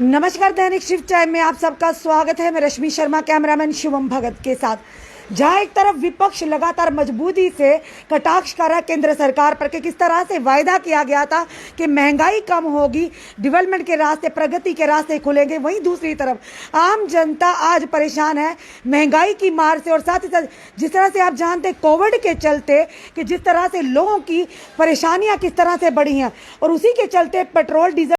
नमस्कार, दैनिक shift time में आप सबका स्वागत है। मैं रश्मि शर्मा कैमरामैन शिवम भगत के साथ। जहां एक तरफ विपक्ष लगातार मजबूती से कटाक्ष कर रहा है केंद्र सरकार पर कि किस तरह से वायदा किया गया था कि महंगाई कम होगी, डेवलपमेंट के रास्ते, प्रगति के रास्ते खुलेंगे, वहीं दूसरी तरफ आम जनता आज परेशान है महंगाई की मार से। और साथ ही साथ जिस तरह से आप जानते हैं कोविड के चलते कि जिस तरह से लोगों की परेशानियां किस तरह से बढ़ी हैं, और उसी के चलते पेट्रोल डीजल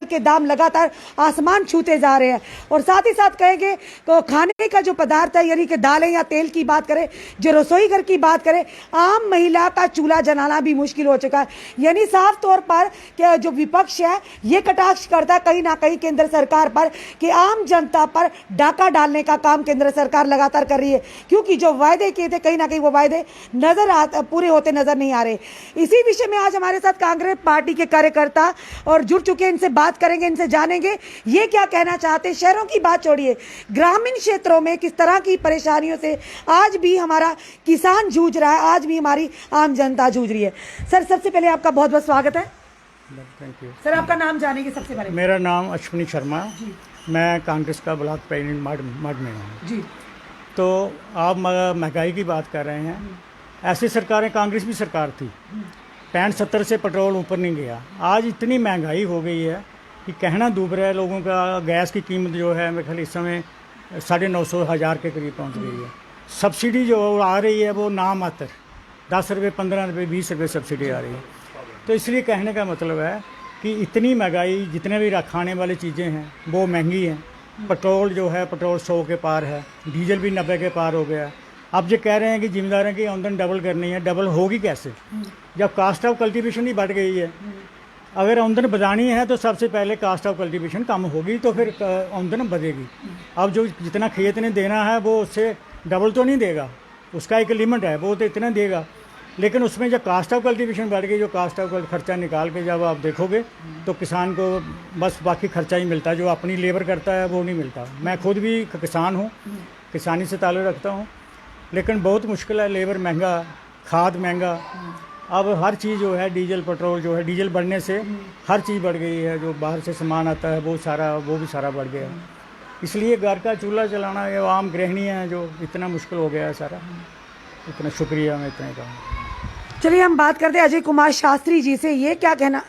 के दाम लगातार आसमान छूते जा रहे हैं। और साथ ही साथ कहेंगे तो खाने का जो पदार्थ है, यानी कि दालें या तेल की बात करें, जो रसोई घर की बात करें, आम महिला का चूल्हा जलाना भी मुश्किल हो चुका है। यानी साफ तौर पर कि जो विपक्ष है ये कटाक्ष करता है कहीं ना कहीं केंद्र सरकार पर कि आम जनता पर डाका डालने का काम केंद्र सरकार लगातार कर रही है, क्योंकि जो वायदे किए थे कहीं ना कहीं वो वायदे पूरे होते नजर नहीं आ रहे। इसी विषय में आज हमारे साथ कांग्रेस पार्टी के कार्यकर्ता और जुड़ चुके हैं, इनसे बात करेंगे, इनसे जानेंगे ये क्या कहना चाहते हैं। शहरों की बात छोड़िए, ग्रामीण क्षेत्रों में किस तरह की परेशानियों से आज भी हमारा किसान जूझ रहा है, आज भी हमारी आम जनता जूझ रही है। सर, सबसे पहले आपका बहुत बहुत स्वागत है। थैंक यू सर, आपका नाम जानेंगे सबसे पहले। मेरा नाम अश्विनी शर्मा, मैं कांग्रेस का ब्लॉक प्रेसिडेंट मड में हूँ जी। तो आप महंगाई की बात कर रहे हैं। ऐसी सरकारें, कांग्रेस भी सरकार थी, 65-70 से पेट्रोल ऊपर नहीं गया। आज इतनी महंगाई हो गई है कि कहना दूर है। लोगों का गैस की कीमत जो है मेरे ख्याल इस समय 950-1000 के करीब पहुंच गई है। सब्सिडी जो आ रही है वो नाम मात्र 10 रुपये, 15 रुपये, 20 रुपये सब्सिडी आ रही है। तो इसलिए कहने का मतलब है कि इतनी महंगाई, जितने भी खाने वाली चीज़ें हैं वो महंगी हैं। पेट्रोल जो है, पेट्रोल 100 के पार है, डीजल भी 90 के पार हो गया। अब जो कह रहे हैं कि जिम्मेदारों की आमदन डबल करनी है, डबल होगी कैसे जब कास्ट ऑफ कल्टीवेशन ही बढ़ गई है। अगर आमदन बढ़ानी है तो सबसे पहले कास्ट ऑफ कल्टीवेशन कम होगी तो फिर आमदन बढ़ेगी। अब जो जितना खेत ने देना है वो उससे डबल तो नहीं देगा, उसका एक लिमिट है, वो तो इतना देगा। लेकिन उसमें जब कास्ट ऑफ कल्टीवेशन बढ़ गई, जो कास्ट ऑफ खर्चा निकाल के जब आप देखोगे तो किसान को बस बाकी खर्चा ही मिलता है, जो अपनी लेबर करता है वो नहीं मिलता। मैं खुद भी किसान हूँ, किसानी से ताल्लुक़ रखता हूँ, लेकिन बहुत मुश्किल है। लेबर महंगा, खाद महंगा, अब हर चीज़ जो है, डीजल पेट्रोल जो है, डीजल बढ़ने से हर चीज़ बढ़ गई है। जो बाहर से सामान आता है वो भी सारा बढ़ गया। इसलिए घर का चूल्हा चलाना, ये आम गृहिणी है जो इतना मुश्किल हो गया है सारा। इतना शुक्रिया, मैं इतना कहूँ। चलिए हम बात करते हैं अजय कुमार शास्त्री जी से। ये क्या कहना,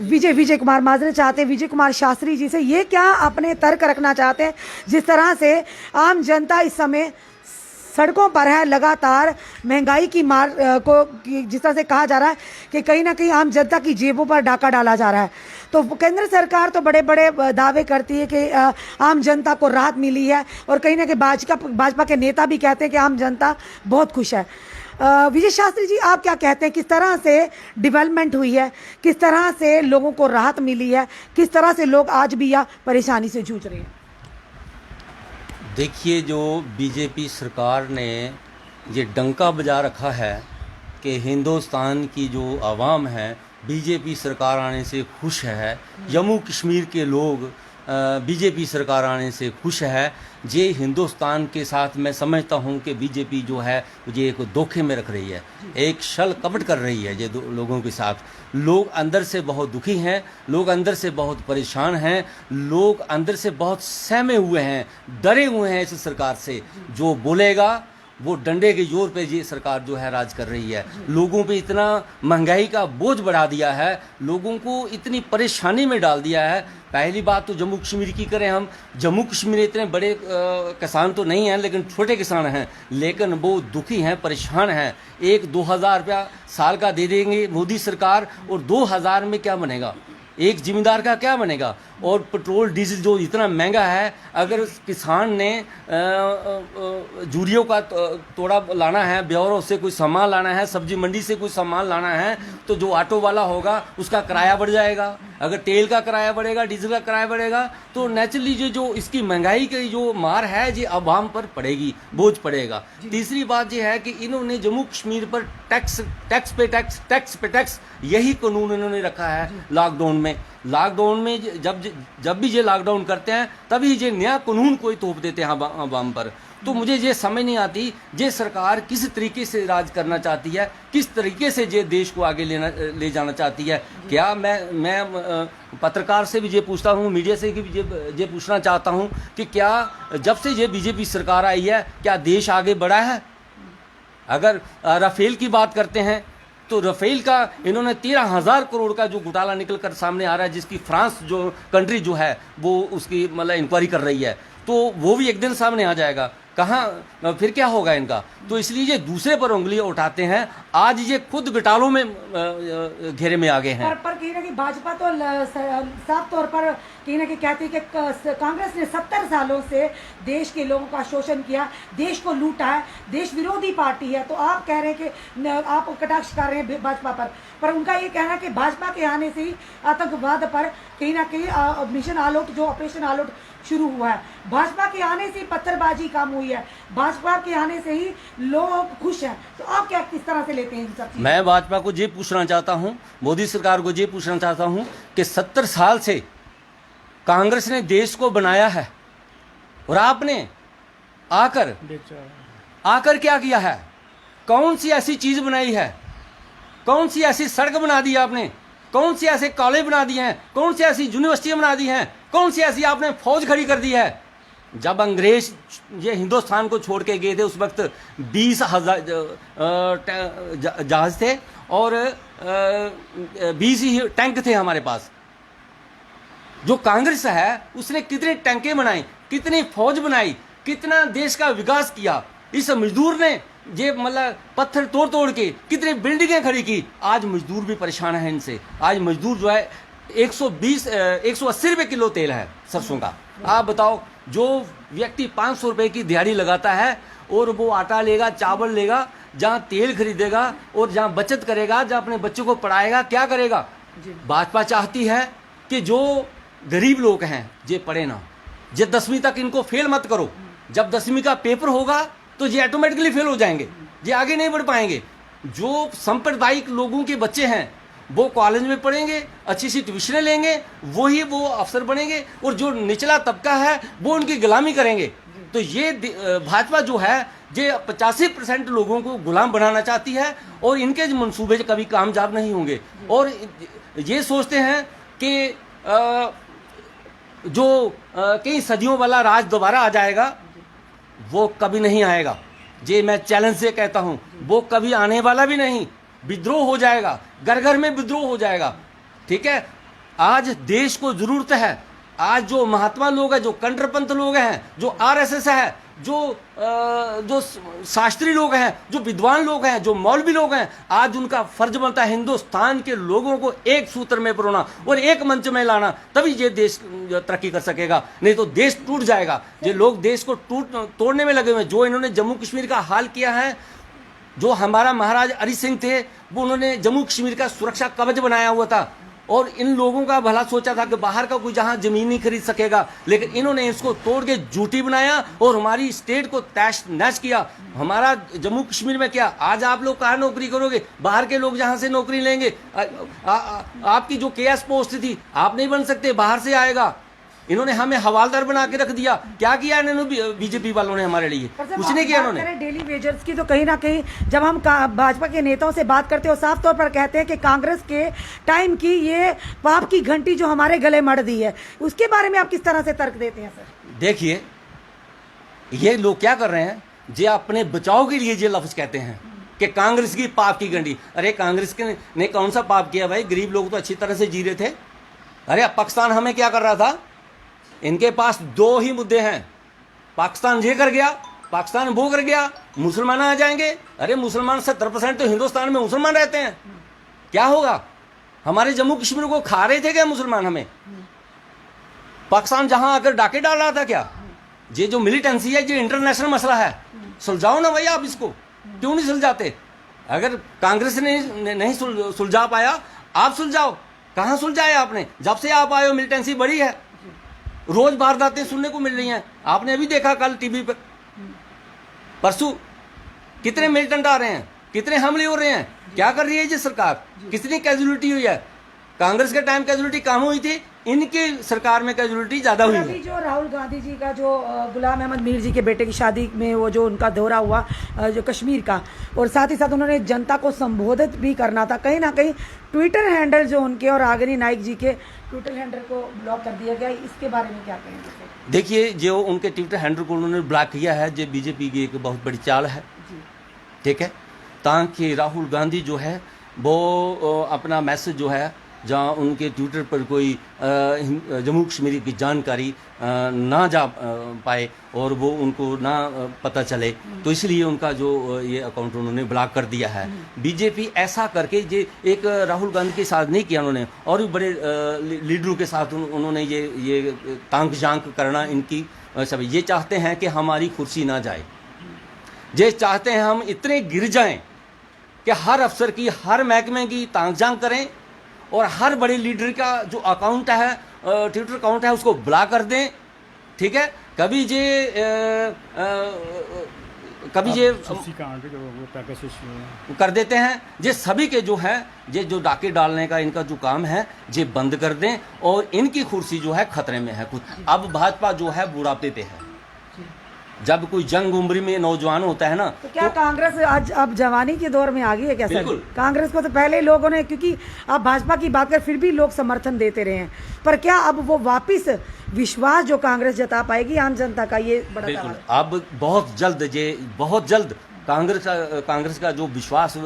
विजय कुमार माजरे चाहते हैं, विजय कुमार शास्त्री जी से ये क्या अपने तर्क रखना चाहते हैं, जिस तरह से आम जनता इस समय सड़कों पर है, लगातार महंगाई की मार को जिस तरह से कहा जा रहा है कि कहीं ना कहीं आम जनता की जेबों पर डाका डाला जा रहा है। तो केंद्र सरकार तो बड़े बड़े दावे करती है कि आम जनता को राहत मिली है, और कहीं ना कहीं भाजपा के नेता भी कहते हैं कि आम जनता बहुत खुश है। विजय शास्त्री जी, आप क्या कहते हैं, किस तरह से डेवलपमेंट हुई है, किस तरह से लोगों को राहत मिली है, किस तरह से लोग आज भी यह परेशानी से जूझ रहे हैं? देखिए, जो बीजेपी सरकार ने ये डंका बजा रखा है कि हिंदुस्तान की जो आवाम है बीजेपी सरकार आने से खुश है, जम्मू कश्मीर के लोग बीजेपी सरकार आने से खुश है। ये हिंदुस्तान के साथ मैं समझता हूँ कि बीजेपी जो है ये एक धोखे में रख रही है, एक छल कपट कर रही है ये लोगों के साथ। लोग अंदर से बहुत दुखी हैं, लोग अंदर से बहुत परेशान हैं, लोग अंदर से बहुत सहमे हुए हैं, डरे हुए हैं इस सरकार से। जो बोलेगा वो डंडे के जोर पे ये सरकार जो है राज कर रही है। लोगों पे इतना महंगाई का बोझ बढ़ा दिया है, लोगों को इतनी परेशानी में डाल दिया है। पहली बात तो जम्मू कश्मीर की करें, हम जम्मू कश्मीर इतने बड़े किसान तो नहीं हैं, लेकिन छोटे किसान हैं, लेकिन वो दुखी हैं, परेशान हैं। 1-2 हज़ार रुपया साल का दे देंगे मोदी सरकार, और 2000 में क्या बनेगा, एक जिम्मेदार का क्या बनेगा। और पेट्रोल डीजल जो इतना महंगा है, अगर किसान ने जूरियों का तोड़ा लाना है, ब्यौरों से कोई सामान लाना है, सब्जी मंडी से कोई सामान लाना है, तो जो ऑटो वाला होगा उसका किराया बढ़ जाएगा। अगर तेल का किराया बढ़ेगा, डीजल का किराया बढ़ेगा, तो नेचुरली जो इसकी महंगाई की जो मार है ये आवाम पर पड़ेगी, बोझ पड़ेगा। तीसरी बात ये है कि इन्होंने जम्मू कश्मीर पर टैक्स पे टैक्स यही कानून इन्होंने रखा है। लॉकडाउन में जब जब भी ये लॉकडाउन करते हैं तभी ये नया कानून कोई थोप देते हैं आवाम पर। तो मुझे ये समझ नहीं आती ये सरकार किस तरीके से राज करना चाहती है, किस तरीके से ये देश को आगे ले जाना चाहती है। क्या मैं पत्रकार से भी ये पूछता हूँ, मीडिया से भी ये पूछना चाहता हूँ कि क्या जब से ये बीजेपी सरकार आई है क्या देश आगे बढ़ा है? अगर राफेल की बात करते हैं तो राफेल का इन्होंने 13,000 करोड़ का जो घोटाला निकल कर सामने आ रहा है, जिसकी फ्रांस जो कंट्री जो है वो उसकी मतलब इंक्वायरी कर रही है, तो वो भी एक दिन सामने आ जाएगा। कहाँ फिर क्या होगा इनका? तो इसलिए ये दूसरे पर उंगलियां उठाते हैं। आज ये खुद घोटालों में घेरे में आ गए हैं। पर कहीं ना कहीं भाजपा तो साफ तौर पर कहीं ना कहीं कहती है कि कांग्रेस ने 70 सालों से देश के लोगों का शोषण किया, देश को लूटा है, देश विरोधी पार्टी है। तो आप कह रहे हैं कि आप कटाक्ष कर रहे हैं भाजपा पर उनका ये कहना है कि भाजपा के आने से ही आतंकवाद पर कहीं ना कहीं मिशन आलोक जो ऑपरेशन आलोक शुरू हुआ है, भाजपा के आने से ही पत्थरबाजी काम हुई है, भाजपा के आने से ही लोग खुश हैं। तो आप क्या किस तरह से लेते हैं इन सब चीज़ों? मैं भाजपा को ये पूछना चाहता हूं, मोदी सरकार को ये पूछना चाहता हूं कि 70 साल से कांग्रेस ने देश को बनाया है और आपने आकर क्या किया है? कौन सी ऐसी चीज बनाई है? कौन सी ऐसी सड़क बना दी आपने? कौन सी ऐसे कॉलेज बना दिए हैं? कौन सी ऐसी यूनिवर्सिटियां बना दी हैं? कौन सी ऐसी आपने फौज खड़ी कर दी है? जब अंग्रेज ये हिंदुस्तान को छोड़ के गए थे उस वक्त 20,000 जहाज थे और 20 ही टैंक थे हमारे पास। जो कांग्रेस है उसने कितने टैंके बनाए, कितनी फौज बनाई, कितना देश का विकास किया। इस मजदूर ने ये मतलब पत्थर तोड़ तोड़ के कितनी बिल्डिंगें खड़ी की। आज मजदूर भी परेशान है इनसे। आज मजदूर जो है 180 रुपए किलो तेल है सरसों का। आप बताओ, जो व्यक्ति 500 रुपए की दिहाड़ी लगाता है और वो आटा लेगा, चावल लेगा, जहाँ तेल खरीदेगा और जहाँ बचत करेगा, जहाँ अपने बच्चों को पढ़ाएगा, क्या करेगा? भाजपा चाहती है कि जो गरीब लोग हैं ये पढ़े ना, ये 10वीं तक इनको फेल मत करो। जब 10वीं का पेपर होगा तो ये ऑटोमेटिकली फेल हो जाएंगे, ये आगे नहीं बढ़ पाएंगे। जो सांप्रदायिक लोगों के बच्चे हैं वो कॉलेज में पढ़ेंगे, अच्छी सी ट्यूशनें लेंगे, वो अफसर बनेंगे, और जो निचला तबका है वो उनकी गुलामी करेंगे। तो ये भाजपा जो है ये 85% लोगों को गुलाम बनाना चाहती है और इनके मंसूबे कभी कामयाब नहीं होंगे। और ये सोचते हैं कि जो कई सदियों वाला राज दोबारा आ जाएगा, वो कभी नहीं आएगा। ये मैं चैलेंज से कहता हूं, वो कभी आने वाला भी नहीं। विद्रोह हो जाएगा, घर घर में विद्रोह हो जाएगा। ठीक है, आज देश को जरूरत है, आज जो महात्मा लोग हैं, जो कट्टरपंथ लोग हैं, जो आरएसएस है, जो शास्त्री लोग हैं, जो विद्वान लोग हैं, जो मौलवी लोग हैं, आज उनका फर्ज बनता है हिंदुस्तान के लोगों को एक सूत्र में पिरोना और एक मंच में लाना, तभी ये देश तरक्की कर सकेगा। नहीं तो देश टूट जाएगा। ये लोग देश को तोड़ने में लगे हुए हैं। जो इन्होंने जम्मू कश्मीर का हाल किया है, जो हमारा महाराज हरि सिंह थे, वो उन्होंने जम्मू कश्मीर का सुरक्षा कवच बनाया हुआ था और इन लोगों का भला सोचा था कि बाहर का कोई जहां जमीन नहीं खरीद सकेगा, लेकिन इन्होंने इसको तोड़ के झूठी बनाया और हमारी स्टेट को तैश नैश किया। हमारा जम्मू कश्मीर में क्या, आज आप लोग कहाँ नौकरी करोगे? बाहर के लोग जहां से नौकरी लेंगे। आपकी जो केएस पोस्ट थी आप नहीं बन सकते, बाहर से आएगा। इन्होंने हमें हवालदार बना के रख दिया। क्या किया इन्होंने? बीजेपी वालों ने हमारे लिए कुछ नहीं किया इन्होंने। डेली वेजर्स की तो कहीं ना कहीं जब हम भाजपा के नेताओं से बात करते हो, साफ तौर पर कहते हैं कि कांग्रेस के टाइम की ये पाप की घंटी जो हमारे गले मड़ दी है, उसके बारे में आप किस तरह से तर्क देते हैं सर? देखिए, ये लोग क्या कर रहे हैं, ये अपने बचाव के लिए ये लफ्ज कहते हैं कि कांग्रेस की पाप की घंटी। अरे कांग्रेस ने कौन सा पाप किया भाई? गरीब लोग तो अच्छी तरह से जी रहे थे। अरे पाकिस्तान हमें क्या कर रहा था? इनके पास दो ही मुद्दे हैं, पाकिस्तान ये कर गया, पाकिस्तान वो कर गया, मुसलमान आ जाएंगे। अरे मुसलमान 70% तो हिंदुस्तान में मुसलमान रहते हैं, क्या होगा? हमारे जम्मू कश्मीर को खा रहे थे क्या मुसलमान? हमें पाकिस्तान जहां आकर डाके डाल रहा था क्या? ये जो मिलिटेंसी है, ये इंटरनेशनल मसला है, सुलझाओ ना भाई आप इसको। क्यों नहीं सुलझाते? अगर कांग्रेस ने नहीं सुलझा पाया, आप सुलझाओ। कहां सुलझाया आपने? जब से आप आए हो मिलिटेंसी बढ़ी है, रोज वारदातें सुनने को मिल रही हैं। आपने अभी देखा कल टीवी पर, परसों कितने मिलिटेंट आ रहे हैं, कितने हमले हो रहे हैं। क्या कर रही है ये सरकार? कितनी कैजुअलिटी हुई है? कांग्रेस के टाइम कैजुअलिटी कम हुई थी, इनकी सरकार में कैजुअलिटी ज्यादा हुई अभी है। जो राहुल गांधी जी का जो गुलाम अहमद मीर जी के बेटे की शादी में वो जो उनका दौरा हुआ जो कश्मीर का, और साथ ही साथ उन्होंने जनता को संबोधित भी करना था, कहीं ना कहीं ट्विटर हैंडल जो उनके और रागिनी नाइक जी के ट्विटर हैंडल को ब्लॉक कर दिया गया, इसके बारे में क्या कहेंगे? देखिए, जो उनके ट्विटर हैंडल को उन्होंने ब्लॉक किया है, जो बीजेपी की एक बहुत बड़ी चाल है, ठीक है, ताकि राहुल गांधी जो है वो अपना मैसेज जो है, जहाँ उनके ट्विटर पर कोई जम्मू कश्मीर की जानकारी ना जा पाए और वो उनको ना पता चले, तो इसलिए उनका जो ये अकाउंट उन्होंने ब्लॉक कर दिया है। बीजेपी ऐसा करके ये एक राहुल गांधी के साथ नहीं किया उन्होंने, और भी बड़े लीडरों के साथ उन्होंने ये तांक झांक करना इनकी सब, ये चाहते हैं कि हमारी कुर्सी ना जाए, ये चाहते हैं हम इतने गिर जाएं कि हर अफसर की, हर महकमे की तांक झांक करें और हर बड़े लीडर का जो अकाउंट है, ट्विटर अकाउंट है, उसको ब्लॉक कर दें, ठीक है। कभी ये कर देते हैं, ये सभी के जो है, ये जो डाके डालने का इनका जो काम है, ये बंद कर दें, और इनकी कुर्सी जो है खतरे में है कुछ। अब भाजपा जो है बुढ़ापे पे है, जब कोई जंग उम्र में नौजवान होता है ना, तो क्या कांग्रेस आज अब जवानी के दौर में आ गई है क्या सर? बिल्कुल। कांग्रेस को तो पहले लोगों ने, क्योंकि आप भाजपा की बात कर फिर भी लोग समर्थन देते रहे हैं, पर क्या अब वो वापिस विश्वास जो कांग्रेस जता पाएगी आम जनता का, ये बड़ा बिल्कुल। सवाल है। अब बहुत जल्द कांग्रेस का जो विश्वास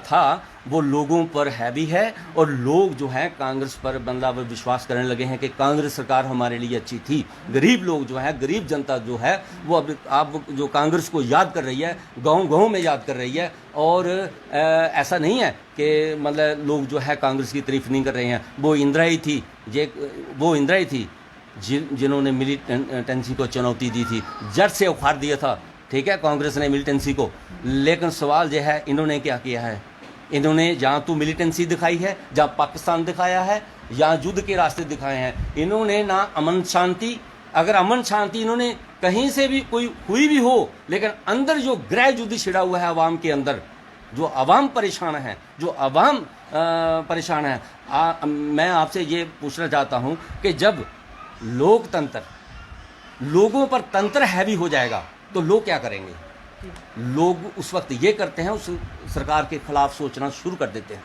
था वो लोगों पर हैवी है, और लोग जो है कांग्रेस पर बंदावर विश्वास करने लगे हैं कि कांग्रेस सरकार हमारे लिए अच्छी थी। गरीब लोग जो है, गरीब जनता जो है, वो अब जो कांग्रेस को याद कर रही है, गांव में याद कर रही है, और ऐसा नहीं है कि मतलब लोग जो है कांग्रेस की तारीफ नहीं कर रहे हैं। वो इंदिरा ही थी जिन्होंने मिलिटेंसी को चुनौती दी थी, जड़ से उखाड़ दिया था, ठीक है, कांग्रेस ने मिलिटेंसी को। लेकिन सवाल यह है, इन्होंने क्या किया है? इन्होंने जहाँ तो मिलिटेंसी दिखाई है, जहाँ पाकिस्तान दिखाया है, यहाँ युद्ध के रास्ते दिखाए हैं। इन्होंने ना अमन शांति, अगर अमन शांति इन्होंने कहीं से भी कोई हुई भी हो, लेकिन अंदर जो गृह युद्ध छिड़ा हुआ है आवाम के अंदर, जो आवाम परेशान है, परेशान है, मैं आपसे ये पूछना चाहता हूँ कि जब लोगों पर तंत्र हैवी हो जाएगा तो लोग क्या करेंगे? लोग उस वक्त ये करते हैं, उस सरकार के खिलाफ सोचना शुरू कर देते हैं।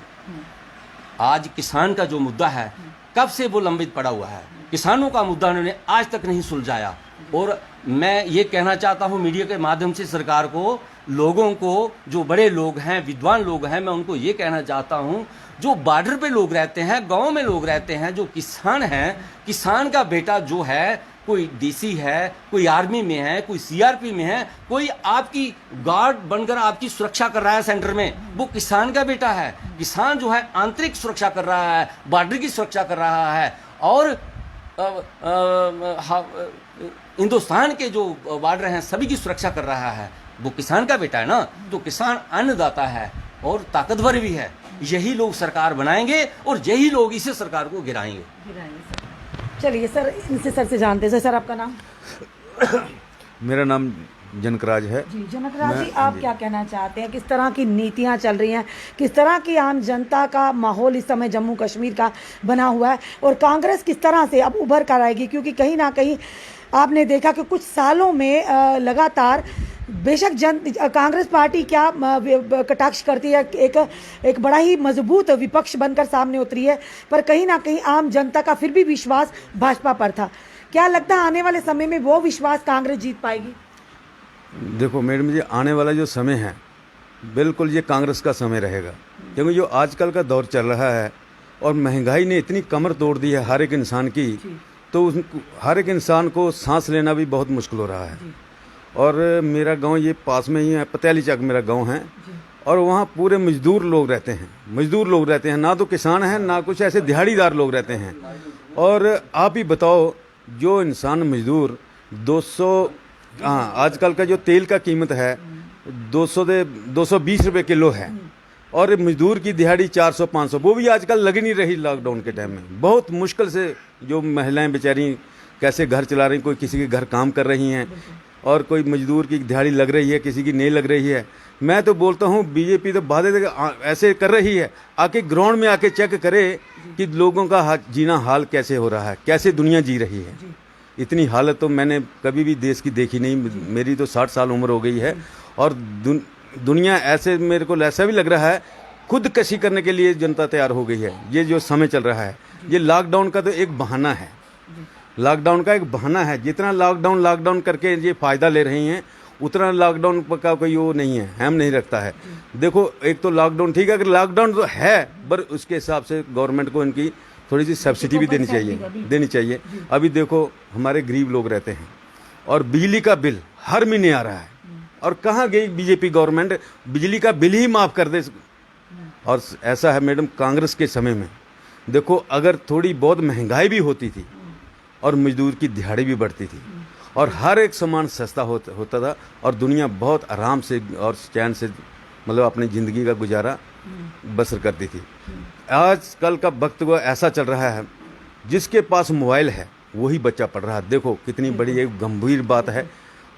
आज किसान का जो मुद्दा है, कब से वो लंबित पड़ा हुआ है, किसानों का मुद्दा उन्होंने आज तक नहीं सुलझाया। और मैं ये कहना चाहता हूँ मीडिया के माध्यम से सरकार को, लोगों को, जो बड़े लोग हैं, विद्वान लोग हैं, मैं उनको ये कहना चाहता हूँ, जो बॉर्डर पे लोग रहते हैं, गांव में लोग रहते हैं, जो किसान हैं, किसान का बेटा जो है, कोई डीसी है, कोई आर्मी में है, कोई सीआरपी में है, कोई आपकी गार्ड बनकर आपकी सुरक्षा कर रहा है सेंटर में, वो किसान का बेटा है। किसान जो है आंतरिक सुरक्षा कर रहा है, बॉर्डर की सुरक्षा कर रहा है, और हिंदुस्तान के जो बॉर्डर हैं सभी की सुरक्षा कर रहा है। वो किसान का बेटा है ना, तो किसान अन्नदाता है और ताकतवर भी है। यही लोग सरकार बनाएंगे और यही लोग इसी सरकार को गिराएंगे। चलिए सर, इनसे सर से जानते हैं। सर आपका नाम? मेरा नाम जनकराज है जी। जनकराज जी, आप क्या कहना चाहते हैं? किस तरह की नीतियां चल रही हैं, किस तरह की आम जनता का माहौल इस समय जम्मू कश्मीर का बना हुआ है, और कांग्रेस किस तरह से अब उभर कर आएगी? क्योंकि कहीं ना कहीं आपने देखा कि कुछ सालों में लगातार बेशक कांग्रेस पार्टी क्या कटाक्ष करती है, एक बड़ा ही मजबूत विपक्ष बनकर सामने उतरी है, पर कहीं ना कहीं आम जनता का फिर भी विश्वास भाजपा पर था। क्या लगता है आने वाले समय में वो विश्वास कांग्रेस जीत पाएगी? देखो मैडम जी, आने वाला जो समय है बिल्कुल ये कांग्रेस का समय रहेगा, क्योंकि जो आजकल का दौर चल रहा है और महंगाई ने इतनी कमर तोड़ दी है हर एक इंसान की, तो हर एक इंसान को सांस लेना भी बहुत मुश्किल हो रहा है। और मेरा गांव ये पास में ही है, पतियाली चक मेरा गांव है, और वहाँ पूरे मजदूर लोग रहते हैं, ना तो किसान हैं ना कुछ ऐसे दिहाड़ीदार लोग रहते हैं। और आप ही बताओ, जो इंसान मजदूर 200 आजकल का जो तेल का कीमत है 220 रुपये किलो है, और मजदूर की दिहाड़ी 400-500, वो भी आजकल लग नहीं रही। लॉकडाउन के टाइम में बहुत मुश्किल से जो महिलाएं बेचारी कैसे घर चला रही, कोई किसी के घर काम कर रही हैं, और कोई मजदूर की दिहाड़ी लग रही है, किसी की नहीं लग रही है। मैं तो बोलता हूँ बीजेपी तो वादे ऐसे कर रही है, आके ग्राउंड में आके चेक करे कि लोगों का जीना हाल कैसे हो रहा है, कैसे दुनिया जी रही है। इतनी हालत तो मैंने कभी भी देश की देखी नहीं। मेरी तो 60 साल उम्र हो गई है और दुनिया ऐसे, मेरे को ऐसा भी लग रहा है खुदकशी करने के लिए जनता तैयार हो गई है। ये जो समय चल रहा है, ये लॉकडाउन का तो एक बहाना है, लॉकडाउन का एक बहाना है। जितना लॉकडाउन करके ये फ़ायदा ले रही हैं, उतना लॉकडाउन का कोई वो नहीं है, अहम नहीं रखता है। देखो एक तो लॉकडाउन ठीक है, अगर लॉकडाउन तो है पर उसके हिसाब से गवर्नमेंट को इनकी थोड़ी सी सब्सिडी भी देनी चाहिए। अभी देखो हमारे गरीब लोग रहते हैं और बिजली का बिल हर महीने आ रहा है, और कहाँ गई बीजेपी गवर्नमेंट, बिजली का बिल ही माफ़ कर दे। और ऐसा है मैडम, कांग्रेस के समय में देखो अगर थोड़ी बहुत महंगाई भी होती थी और मजदूर की दिहाड़ी भी बढ़ती थी और हर एक सामान सस्ता होता था और दुनिया बहुत आराम से और चैन से मतलब अपनी ज़िंदगी का गुजारा बसर करती थी। आजकल का वक्त वो ऐसा चल रहा है, जिसके पास मोबाइल है वही बच्चा पढ़ रहा है। देखो कितनी बड़ी एक गंभीर बात है।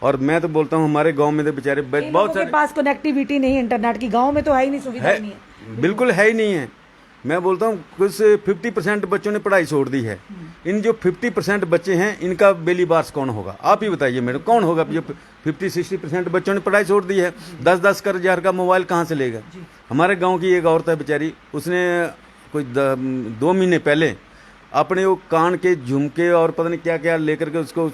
और मैं तो बोलता हूँ हमारे गांव में तो बेचारे बहुत सारे पास कनेक्टिविटी नहीं है इंटरनेट की, गांव में तो है ही नहीं, सुविधा नहीं है, बिल्कुल है ही नहीं है। मैं बोलता हूँ कुछ 50% बच्चों ने पढ़ाई छोड़ दी है। इन जो 50% बच्चे हैं इनका बेलीबास कौन होगा, आप ही बताइए मेरे, कौन होगा? जो 50-60% बच्चों ने पढ़ाई छोड़ दी है, 10-10 हजार का मोबाइल कहाँ से लेगा? हमारे गांव की एक औरत है बेचारी, उसने कोई 2 महीने पहले अपने वो कान के झुमके और पता नहीं क्या क्या लेकर के उसको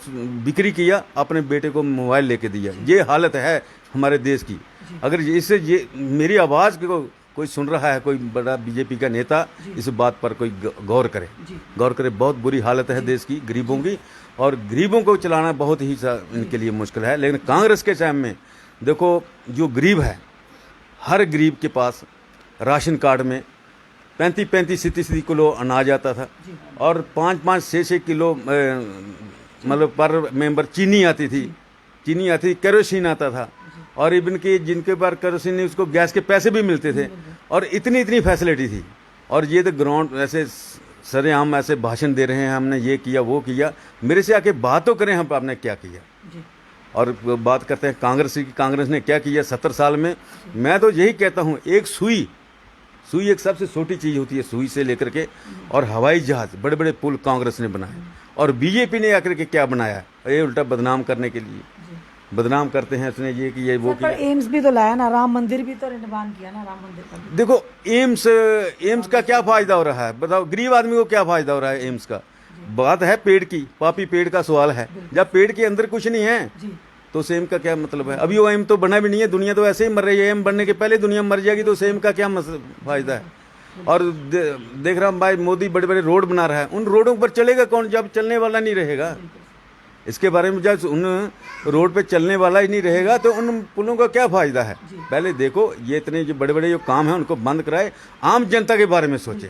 बिक्री किया, अपने बेटे को मोबाइल लेके दिया। ये हालत है हमारे देश की। अगर इससे ये मेरी आवाज़ को कोई सुन रहा है, कोई बड़ा बीजेपी का नेता, इस बात पर कोई गौर करे। बहुत बुरी हालत है देश की, गरीबों की, और गरीबों को चलाना बहुत ही इनके लिए मुश्किल है। लेकिन कांग्रेस के टाइम में देखो जो गरीब है, हर गरीब के पास राशन कार्ड में 35-37 किलो अनाज आता था और 5-6 किलो मतलब पर मेंबर चीनी आती थी, केरोसिन आता था, और इवन कि जिनके पास केरोसिन नहीं उसको गैस के पैसे भी मिलते थे, और इतनी फैसिलिटी थी। और ये तो ग्राउंड ऐसे सरेआम ऐसे भाषण दे रहे हैं, हमने ये किया वो किया। मेरे से आके बात तो करें हम आपने क्या किया, और बात करते हैं कांग्रेस ने क्या किया 70 साल में। मैं तो यही कहता हूँ, एक सुई एक सबसे छोटी चीज़ होती है, सुई से लेकर के, और हवाई जहाज, बड़े बड़े पुल कांग्रेस ने बनाए, और बीजेपी ने आकर के क्या बनाया, ये उल्टा बदनाम करने के लिए बदनाम करते हैं। उसने ये किया वो किया। एम्स भी तो लाया ना, राम मंदिर भी तो निर्माण किया ना, राम मंदिर का। देखो एम्स का क्या फायदा हो रहा है, बताओ गरीब आदमी को क्या फायदा हो रहा है एम्स का? बात है पेड़ की, पापी पेड़ का सवाल है। जब पेड़ के अंदर कुछ नहीं है तो सेम का क्या मतलब है? अभी वो एम तो बना भी नहीं है, दुनिया तो ऐसे ही मर रही है। एम बनने के पहले दुनिया मर जाएगी, तो सेम का क्या फायदा है? और देख रहा हूँ भाई, मोदी बड़े बड़े रोड बना रहा है, उन रोडों पर चलेगा कौन जब चलने वाला नहीं रहेगा? इसके बारे में जब उन रोड पे चलने वाला ही नहीं रहेगा तो उन पुलों का क्या फायदा है? पहले देखो ये इतने जो बड़े बड़े जो काम हैं उनको बंद कराए, आम जनता के बारे में सोचे,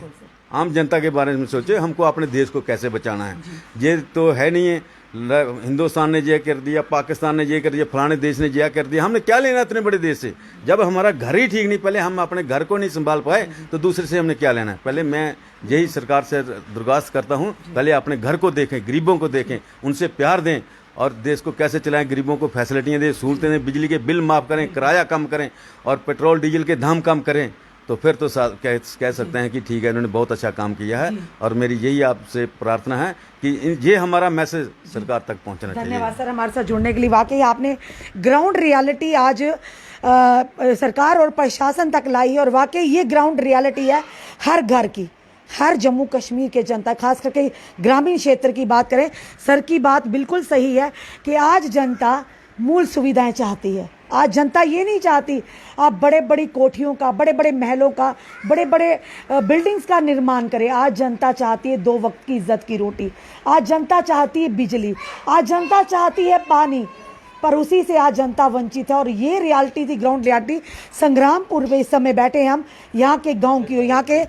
आम जनता के बारे में सोचे, हमको अपने देश को कैसे बचाना है। ये तो है नहीं है हिंदुस्तान ने ये कर दिया, पाकिस्तान ने ये कर दिया, फलाने देश ने ये कर दिया, हमने क्या लेना इतने बड़े देश से? जब हमारा घर ही ठीक नहीं, पहले हम अपने घर को नहीं संभाल पाए तो दूसरे से हमने क्या लेना है? पहले मैं यही सरकार से दरख्वास्त करता हूँ, पहले अपने घर को देखें, गरीबों को देखें, उनसे प्यार दें, और देश को कैसे चलाएं, गरीबों को फैसिलिटियाँ दें, सहूलतें दें, बिजली के बिल माफ़ करें, किराया कम करें, और पेट्रोल डीजल के दाम कम करें, तो फिर तो कह सकते हैं कि ठीक है, इन्होंने बहुत अच्छा काम किया है। और मेरी यही आपसे प्रार्थना है कि ये हमारा मैसेज सरकार तक पहुंचना चाहिए। धन्यवाद सर हमारे साथ जुड़ने के लिए। वाकई आपने ग्राउंड रियलिटी आज सरकार और प्रशासन तक लाई है, और वाकई ये ग्राउंड रियलिटी है हर घर की, हर जम्मू कश्मीर के जनता, खास करके ग्रामीण क्षेत्र की बात करें। सर की बात बिल्कुल सही है कि आज जनता मूल सुविधाएं चाहती है। आज जनता ये नहीं चाहती आप बड़े बड़ी कोठियों का, बड़े बड़े महलों का, बड़े बड़े बिल्डिंग्स का निर्माण करें। आज जनता चाहती है 2 वक्त की इज्जत की रोटी, आज जनता चाहती है बिजली, आज जनता चाहती है पानी, पर उसी से आज जनता वंचित है। और ये रियलिटी थी, ग्राउंड रियलिटी। संग्रामपुर में इस समय बैठे हैं हम, यहाँ के गांव की, यहाँ के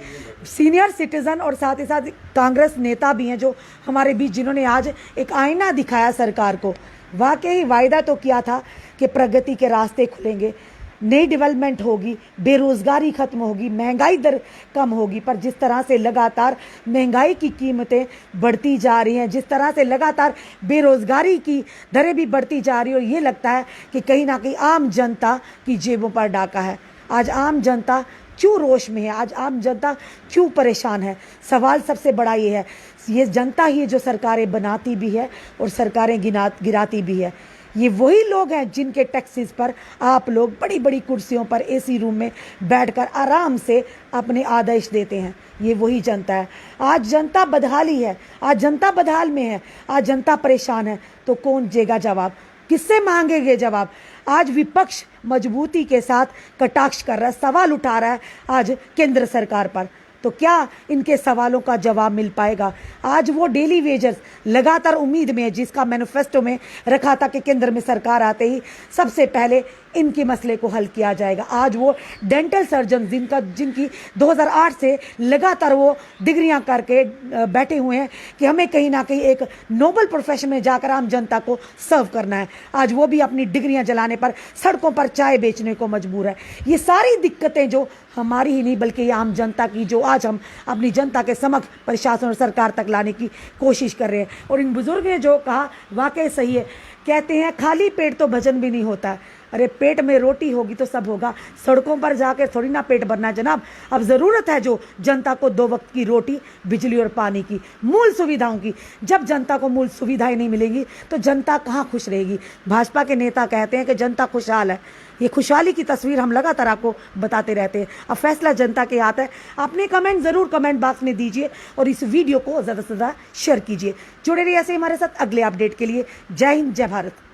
सीनियर सिटीजन और साथ ही साथ कांग्रेस नेता भी हैं जो हमारे बीच, जिन्होंने आज एक आईना दिखाया सरकार को। वाकई वायदा तो किया था कि प्रगति के रास्ते खुलेंगे, नई डेवलपमेंट होगी, बेरोजगारी खत्म होगी, महंगाई दर कम होगी। पर जिस तरह से लगातार महंगाई की कीमतें बढ़ती जा रही हैं, जिस तरह से लगातार बेरोजगारी की दरें भी बढ़ती जा रही है, और ये लगता है कि कहीं ना कहीं आम जनता की जेबों पर डाका है। आज आम जनता क्यों रोष में है, आज आम जनता क्यों परेशान है? सवाल सबसे बड़ा ये है, ये जनता ही जो सरकारें बनाती भी है और सरकारें गिराती भी है। ये वही लोग हैं जिनके टैक्सेस पर आप लोग बड़ी बड़ी कुर्सियों पर एसी रूम में बैठकर आराम से अपने आदेश देते हैं। ये वही जनता है। आज जनता बदहाली है, आज जनता बदहाल में है, आज जनता परेशान है। तो कौन देगा जवाब? किससे मांगेंगे जवाब? आज विपक्ष मजबूती के साथ कटाक्ष कर रहा है, सवाल उठा रहा है आज केंद्र सरकार पर। तो क्या इनके सवालों का जवाब मिल पाएगा? आज वो डेली वेजर्स लगातार उम्मीद में है, जिसका मैनिफेस्टो में रखा था कि केंद्र में सरकार आते ही सबसे पहले इनके मसले को हल किया जाएगा। आज वो डेंटल सर्जन जिनकी 2008 से लगातार वो डिग्रियां करके बैठे हुए हैं कि हमें कहीं ना कहीं एक नोबल प्रोफेशन में जाकर आम जनता को सर्व करना है, आज वो भी अपनी डिग्रियां जलाने पर सड़कों पर चाय बेचने को मजबूर है। ये सारी दिक्कतें जो हमारी ही नहीं बल्कि ये आम जनता की, जो आज हम अपनी जनता के समक्ष प्रशासन और सरकार तक लाने की कोशिश कर रहे हैं। और इन बुजुर्ग ने जो कहा वाकई सही है। कहते हैं खाली पेट तो भजन भी नहीं होता है। अरे पेट में रोटी होगी तो सब होगा, सड़कों पर जाकर थोड़ी ना पेट भरना जनाब। अब ज़रूरत है जो जनता को 2 वक्त की रोटी, बिजली और पानी की, मूल सुविधाओं की। जब जनता को मूल सुविधाएं नहीं मिलेंगी तो जनता कहाँ खुश रहेगी? भाजपा के नेता कहते हैं कि जनता खुशहाल है। ये खुशहाली की तस्वीर हम लगातार आपको बताते रहते हैं। अब फैसला जनता के हाथ है। अपने कमेंट ज़रूर कमेंट बॉक्स में दीजिए और इस वीडियो को ज़्यादा से ज़्यादा शेयर कीजिए। जुड़े रहिए ऐसे हमारे साथ अगले अपडेट के लिए। जय हिंद, जय भारत।